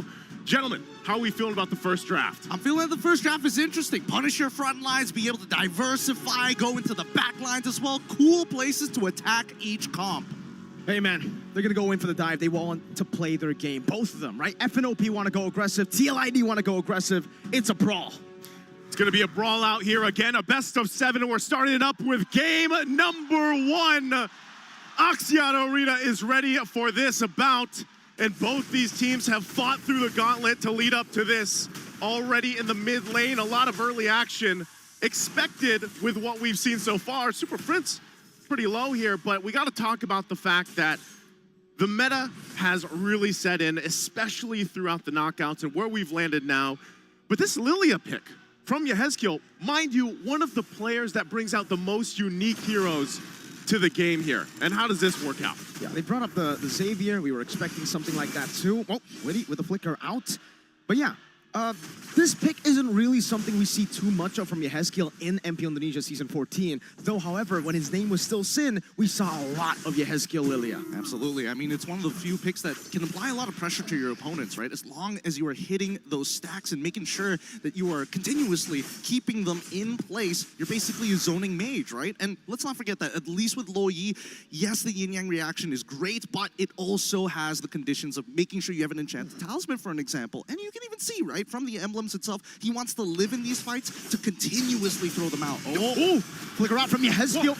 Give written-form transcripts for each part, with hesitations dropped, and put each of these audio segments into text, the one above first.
So, gentlemen, how are we feeling about the first draft? I'm feeling that the first draft is interesting. Punish your front lines, be able to diversify, go into the back lines as well. Cool places to attack each comp. Hey man, they're gonna go in for the dive. They want to play their game, both of them, right? FNOP want to go aggressive, TLID want to go aggressive. It's a brawl. It's going to be a brawl out here again, a best of 7, and we're starting it up with game number 1. Oxiana Arena is ready for this bout, and both these teams have fought through the gauntlet to lead up to this. Already in the mid lane, a lot of early action expected with what we've seen so far. Super Prince pretty low here, but we got to talk about the fact that the meta has really set in, especially throughout the knockouts and where we've landed now. But this Lilia pick from Yehezkiel, mind you, one of the players that brings out the most unique heroes to the game here. And how does this work out? Yeah, they brought up the Xavier. We were expecting something like that too. Oh, Witty with the flicker out. But yeah, this pick isn't really something we see too much of from Yehezkiel in MP Indonesia Season 14. Though, however, when his name was still Sin, we saw a lot of Yehezkiel Lilia. Absolutely. I mean, it's one of the few picks that can apply a lot of pressure to your opponents, right? As long as you are hitting those stacks and making sure that you are continuously keeping them in place, you're basically a zoning mage, right? And let's not forget that, at least with Lo Yi, yes, the yin-yang reaction is great, but it also has the conditions of making sure you have an enchanted talisman, for an example. And you can even see, right, from the emblems itself, he wants to live in these fights to continuously throw them out. Oh, flicker out from Yehezkiel.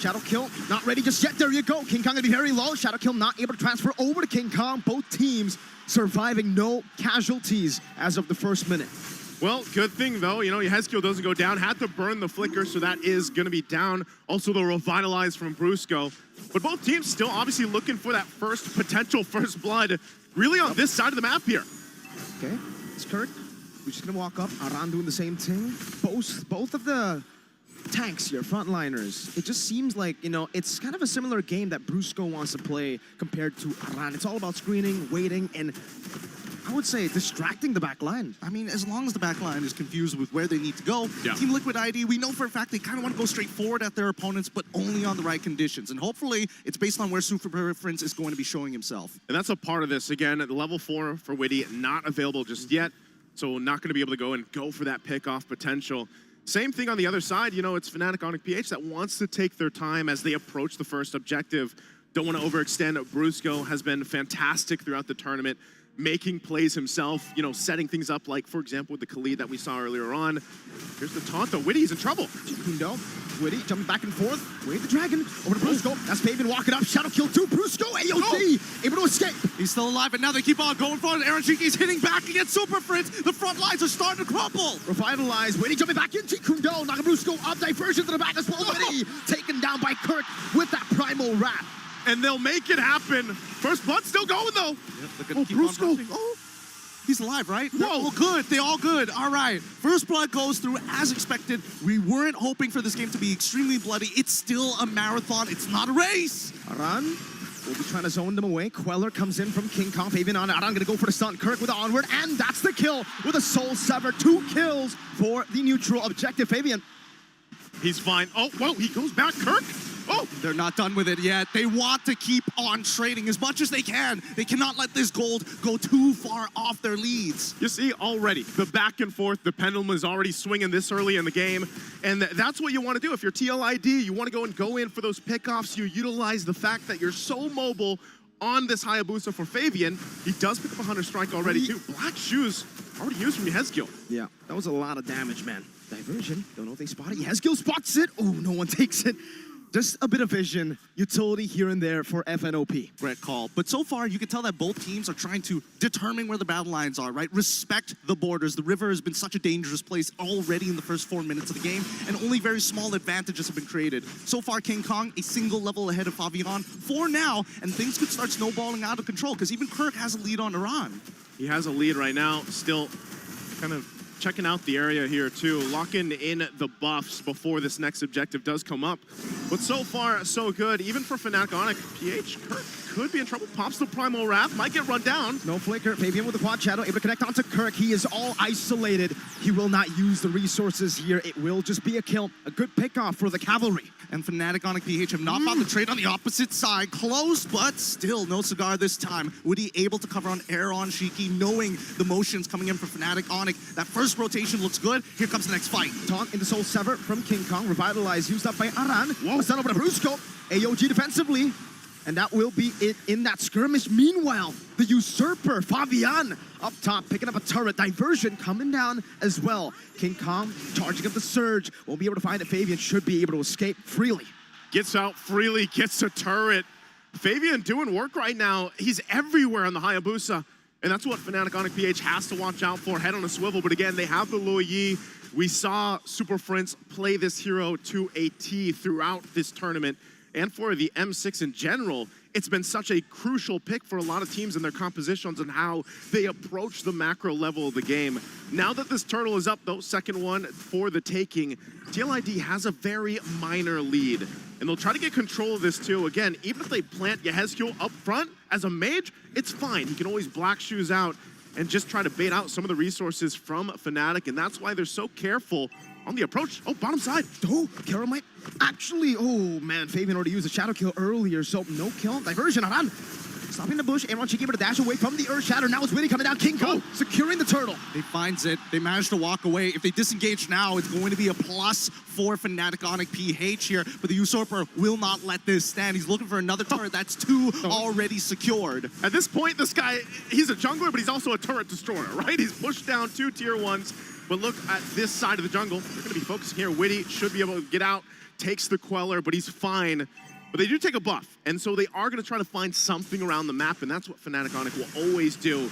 Shadow Kill, not ready just yet. There you go. King Kong gonna be very low. Shadow Kill not able to transfer over to King Kong. Both teams surviving, no casualties as of the first minute. Well, good thing though, you know, Yehezkiel doesn't go down. Had to burn the flicker, so that is going to be down. Also the revitalize from Brusco. But both teams still obviously looking for that potential first blood, really on this side of the map here. Okay, it's Kirk. We're just gonna walk up. Aran doing the same thing. Both of the tanks here, frontliners. It just seems like, you know, it's kind of a similar game that Brusco wants to play compared to Aran. It's all about screening, waiting, and I would say distracting the back line. I mean, as long as the back line is confused with where they need to go, Team Liquid ID, we know for a fact they kind of want to go straight forward at their opponents, but only on the right conditions. And hopefully, it's based on where Super Preference is going to be showing himself. And that's a part of this. Again, at level 4 for Witty, not available just yet. So not going to be able to go for that pick-off potential. Same thing on the other side. You know, it's FNATIC ONIC PH that wants to take their time as they approach the first objective. Don't want to overextend. Brusco has been fantastic throughout the tournament, making plays himself, you know, setting things up like, for example, with the Khalid that we saw earlier on. Here's the taunt, though. Witty's in trouble. Kundo, Witty jumping back and forth. Wave the dragon over to Brusco. That's Fabian walking up. Shadow Kill to Brusco. AOC able to escape. He's still alive, and now they keep on going forward. Aaron Shiki's hitting back against Super Prince. The front lines are starting to crumble. Revitalize. Witty jumping back into Kundo. Knocking Brusco up. Diversion to the back as well. Witty taken down by Kirk with that primal wrap. And they'll make it happen. First blood still going, though. Yep, Brusco. Oh, he's alive, right? They're all good. They're all good. All right. First blood goes through as expected. We weren't hoping for this game to be extremely bloody. It's still a marathon. It's not a race. Aran will be trying to zone them away. Queller comes in from King Kong. Fabian on. Aran gonna go for the stun. Kirk with the onward, and that's the kill with a soul sever. 2 kills for the neutral objective. Fabian. He's fine. Oh, whoa, he goes back. Kirk. Oh, they're not done with it yet. They want to keep on trading as much as they can. They cannot let this gold go too far off their leads. You see already the back and forth, the pendulum is already swinging this early in the game. And that's what you want to do. If you're TLID, you want to go in for those pickoffs. You utilize the fact that you're so mobile on this Hayabusa for Fabian. He does pick up a Hunter Strike already too. Black Shoes already used from Yehezkiel. Yeah, that was a lot of damage, man. Diversion, don't know if they spot it. Yehezkiel spots it. Oh, no one takes it. Just a bit of vision, utility here and there for FNOP. Great call. But so far, you can tell that both teams are trying to determine where the battle lines are, right? Respect the borders. The river has been such a dangerous place already in the first 4 minutes of the game, and only very small advantages have been created. So far, King Kong, a single level ahead of Fabian for now, and things could start snowballing out of control, because even Kirk has a lead on Iran. He has a lead right now, still kind of checking out the area here too, locking in the buffs before this next objective does come up. But so far, so good. Even for FNATIC ONIC, PH, Kirk could be in trouble. Pops the Primal Wrath, might get run down. No flicker. Fabian with the quad shadow, able to connect onto Kirk. He is all isolated. He will not use the resources here. It will just be a kill. A good pickoff for the cavalry. and FNATIC ONIC PH have not found the trade on the opposite side. Close, but still no cigar this time. Woody able to cover on Aaron Shiki, knowing the motions coming in for FNATIC ONIC. That first rotation looks good. Here comes the next fight. Taunt into Soul Sever from King Kong. Revitalize used up by Aran. Whoa. Sent over to Brusco. AOG defensively. And that will be it in that skirmish. Meanwhile, the Usurper, Fabian, up top, picking up a turret. Diversion coming down as well. King Kong charging up the surge. Won't be able to find it. Fabian should be able to escape freely. Gets out freely, gets a turret. Fabian doing work right now. He's everywhere on the Hayabusa. And that's what FNATIC ONIC PH has to watch out for. Head on a swivel. But again, they have the Luo Yi. We saw Super Prince play this hero to a T throughout this tournament. And for the M6 in general, it's been such a crucial pick for a lot of teams in their compositions and how they approach the macro level of the game. Now that this turtle is up, though, second one for the taking, TLID has a very minor lead. And they'll try to get control of this too. Again, even if they plant Yehezkiel up front as a mage, it's fine. He can always black shoes out and just try to bait out some of the resources from Fnatic, and that's why they're so careful on the approach. Oh, bottom side. Oh, Kara might actually, oh man, Fabian already used a shadow kill earlier, so no kill. Diversion, Aran. Stopping the bush, Aaron Shiki able to dash away from the Earth Shatter. Now it's Winnie coming down. King Kong securing the turtle. They finds it. They managed to walk away. If they disengage now, it's going to be a plus for FNATIC ONIC PH here. But the Usurper will not let this stand. He's looking for another turret. That's two already secured. At this point, this guy, he's a jungler, but he's also a turret destroyer, right? He's pushed down 2 tier 1s. But look at this side of the jungle. They're going to be focusing here. Witty should be able to get out, takes the Queller, but he's fine. But they do take a buff, and so they are going to try to find something around the map, and that's what FNATIC ONIC will always do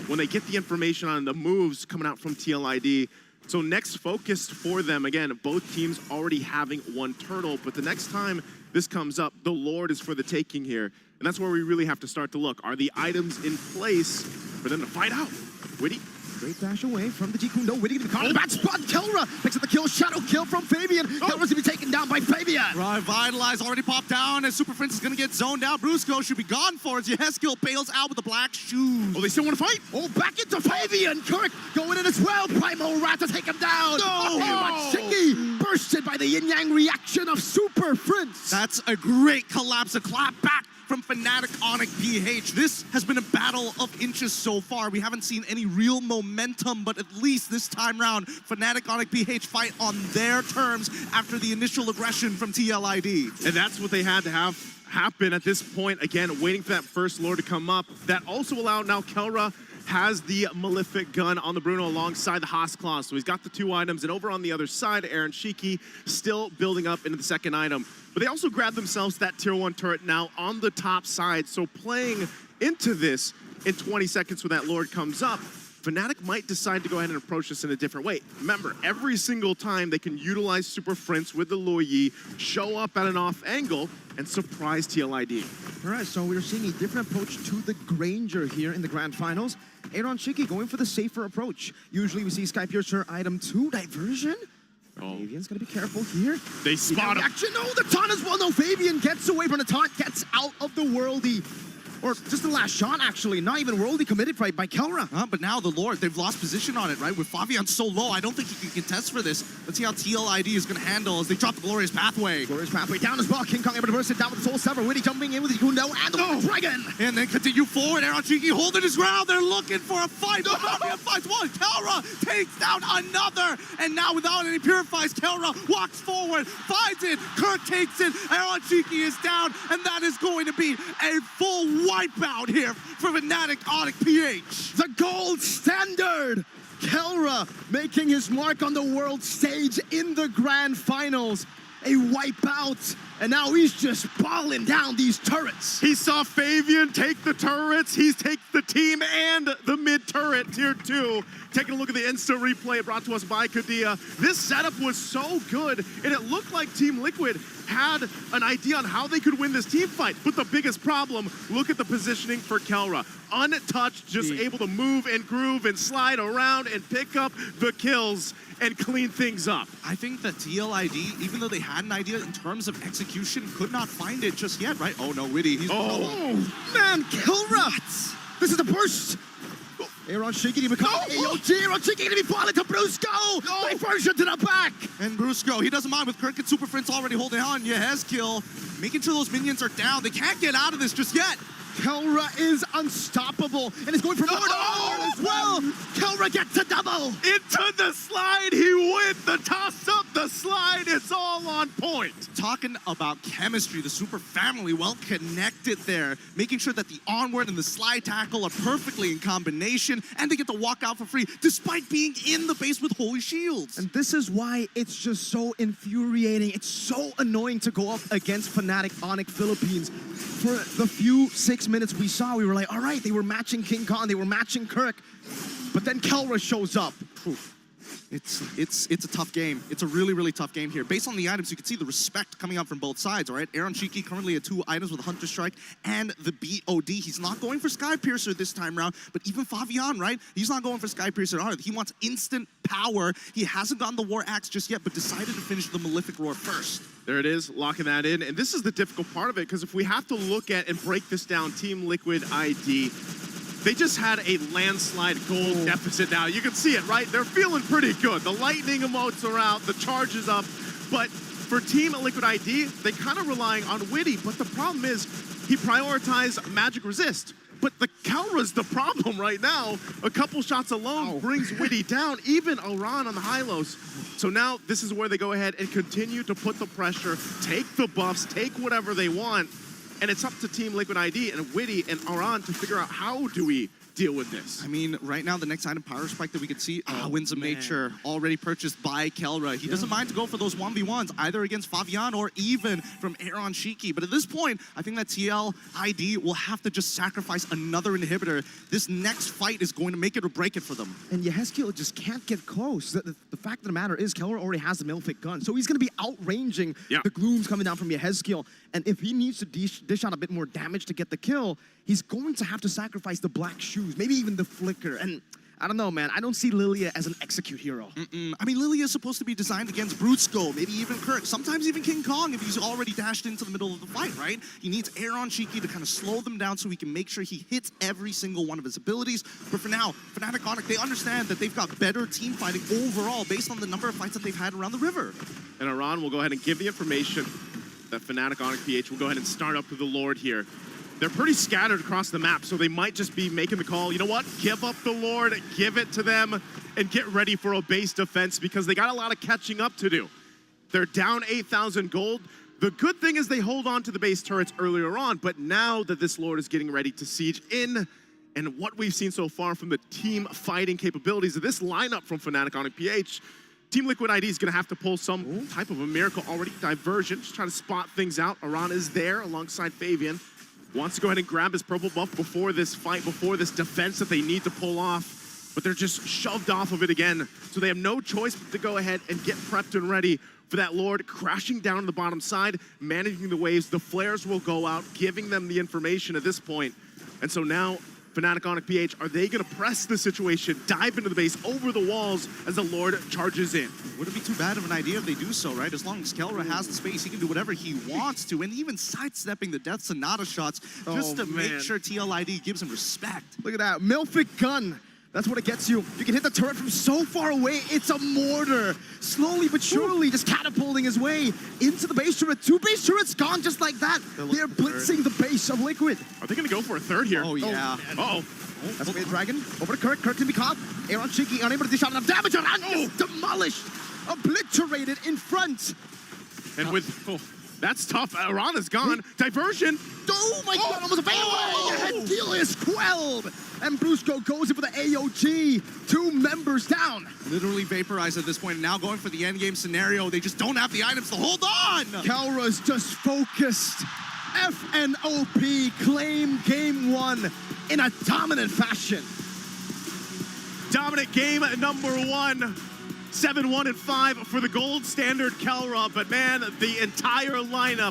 when they get the information on the moves coming out from TLID. So next focus for them, again, both teams already having 1 turtle, but the next time this comes up, the Lord is for the taking here. And that's where we really have to start to look. Are the items in place for them to fight out? Witty. Great dash away from the Jikundo. Witty to the corner. Bad spot. Kelra picks up the kill. Shadow kill from Fabian. Kelra's going to be taken down by Fabian. Revitalize already popped down as Super Prince is going to get zoned out. Brusco should be gone for it. Yehezkiel bails out with the black shoes. Oh, they still want to fight? Oh, back into Fabian. Kirk going in as well. Primal Rat to take him down. No! Shiki bursted by the yin-yang reaction of Super Prince. That's a great collapse. A clap back from FNATIC ONIC PH. This has been a battle of inches so far. We haven't seen any real momentum, but at least this time round, FNATIC ONIC PH fight on their terms after the initial aggression from TLID. And that's what they had to have happen at this point. Again, waiting for that first Lord to come up. That also allowed now Kelra has the Malefic gun on the Bruno alongside the Haas-Claw. So he's got the 2 items. And over on the other side, Aaron Shiki still building up into the second item. But they also grabbed themselves that tier 1 turret now on the top side. So playing into this in 20 seconds when that Lord comes up, Fnatic might decide to go ahead and approach this in a different way. Remember, every single time they can utilize Super Prince with the Luo Yi, show up at an off angle, and surprise TLID. All right, so we're seeing a different approach to the Granger here in the Grand Finals. Aaron Shiki going for the safer approach. Usually we see Sky Piercer item 2, Diversion. Fabian's gonna be careful here. They spot him. Action, no, the taunt as well. No, Fabian gets away from the taunt, gets out of the worldy. Or just the last shot, actually. Not even worldy committed by Kelra. But now the Lord, they've lost position on it, right? With Fabian so low, I don't think he can contest for this. Let's see how TLID is going to handle as they drop the Glorious Pathway. Glorious Pathway down as well. King Kong able to burst it down with the Soul Sever. Witty jumping in with the Kundo and the Dragon. And then continue forward. Aaron Shiki holding his ground. They're looking for a fight. Fabian fights one. Kelra takes down another. And now without any purifies, Kelra walks forward, finds it. Kirk takes it. Aaron Shiki is down. And that is going to be a full wipeout here for FNATIC ONIC PH. The gold standard. Kelra making his mark on the world stage in the Grand Finals. A wipeout. And now he's just balling down these turrets. He saw Fabian take the turrets. He takes the team and the mid turret, tier 2. Taking a look at the instant replay brought to us by Kadia. This setup was so good, and it looked like Team Liquid had an idea on how they could win this team fight. But the biggest problem, look at the positioning for Kelra. Untouched, just able to move and groove and slide around and pick up the kills and clean things up. I think that TLID, even though they had an idea in terms of execution, could not find it just yet, right? Oh no, Witty, he's man, Kelra! This is the burst! Aaron Shiki become AOG. Aaron Shiki gonna be falling to Brusco. No. Diversion to the back. And Brusco, he doesn't mind with Kirk and Super Prince already holding on. Yehezkiel making sure those minions are down. They can't get out of this just yet. Kelra is unstoppable and is going for more as well. Kelra gets a double. Into the slide, he went. The toss up, the slide, it's all on point. Talking about chemistry, the Super family well connected there, making sure that the onward and the slide tackle are perfectly in combination, and they get to walk out for free despite being in the base with holy shields. And this is why it's just so infuriating. It's so annoying to go up against FNATIC ONIC Philippines. For the few 6 minutes we saw, we were like, all right, they were matching King Kong, they were matching Kirk, but then Kelra shows up. It's a tough game. It's a really, really tough game here. Based on the items, you can see the respect coming up from both sides, all right? Aaron Shiki currently at 2 items with Hunter Strike and the BOD. He's not going for Sky Piercer this time around, but even Favian, right? He's not going for Sky Piercer either. He wants instant power. He hasn't gotten the War Axe just yet, but decided to finish the Malefic Roar first. There it is, locking that in. And this is the difficult part of it, because if we have to look at and break this down, Team Liquid ID, they just had a landslide gold deficit now. You can see it, right? They're feeling pretty good. The lightning emotes are out, the charge is up. But for Team Liquid ID, they kind of relying on Witty. But the problem is, he prioritized Magic Resist. But the Kelra's the problem right now. A couple shots alone brings Witty down, even Aran on the high-lows. So now this is where they go ahead and continue to put the pressure, take the buffs, take whatever they want. And it's up to Team Liquid ID and Witty and Aran to figure out how do we deal with this. I mean, right now, the next item, Power Spike, that we can see, Winds of Nature, already purchased by Kelra. He doesn't mind to go for those 1v1s, either against Favian or even from Aaron Shiki. But at this point, I think that TL ID will have to just sacrifice another inhibitor. This next fight is going to make it or break it for them. And Yehezkiel just can't get close. The fact of the matter is, Kelra already has the Mlbb gun, so he's going to be outranging the glooms coming down from Yehezkiel. And if he needs to dish out a bit more damage to get the kill, he's going to have to sacrifice the black shoes, maybe even the flicker. And I don't know, man. I don't see Lilia as an execute hero. I mean, Lilia is supposed to be designed against Brutsko, maybe even Kirk, sometimes even King Kong if he's already dashed into the middle of the fight, right? He needs Aaron Shiki to kind of slow them down so he can make sure he hits every single one of his abilities. But for now, FNATIC ONIC, they understand that they've got better team fighting overall based on the number of fights that they've had around the river. And Aran will go ahead and give the information that FNATIC ONIC PH will go ahead and start up with the Lord here. They're pretty scattered across the map, so they might just be making the call, you know what, give up the Lord, give it to them, and get ready for a base defense because they got a lot of catching up to do. They're down 8,000 gold. The good thing is they hold on to the base turrets earlier on, but now that this Lord is getting ready to siege in, and what we've seen so far from the team fighting capabilities of this lineup from FNATIC ONIC PH, Team Liquid ID is going to have to pull some type of a miracle already. Diversion, just trying to spot things out. Aran is there alongside Favian. Wants to go ahead and grab his purple buff before this fight, before this defense that they need to pull off. But they're just shoved off of it again. So they have no choice but to go ahead and get prepped and ready for that Lord crashing down on the bottom side, managing the waves. The flares will go out, giving them the information at this point. And so now, FNATIC ONIC PH, are they going to press the situation, dive into the base, over the walls as the Lord charges in? Wouldn't be too bad of an idea if they do so, right? As long as Kelra has the space, he can do whatever he wants to, and even sidestepping the Death Sonata shots just to make sure TLID gives him respect. Look at that, Mlbb gun. That's what it gets you. You can hit the turret from so far away. It's a mortar. Slowly but surely, just catapulting his way into the base turret. 2 base turrets gone just like that. They're blitzing the base of Liquid. Are they going to go for a third here? Oh, yeah. Uh-oh. That's a dragon. Over to Kirk. Kirk can be caught. Aaron Shiki unable to dish out enough damage. Aran just demolished. Obliterated in front. And with... that's tough. Aran is gone. Diversion. Oh my god, almost a fadeaway! Head deal is quelled! And Brusco goes in for the AOG. 2 members down. Literally vaporized at this point. Now going for the endgame scenario. They just don't have the items to hold on! Kelra's just focused. FNOP claim game 1 in a dominant fashion. Dominant game number 1. 7-1-5 for the gold standard Kelra. But man, the entire lineup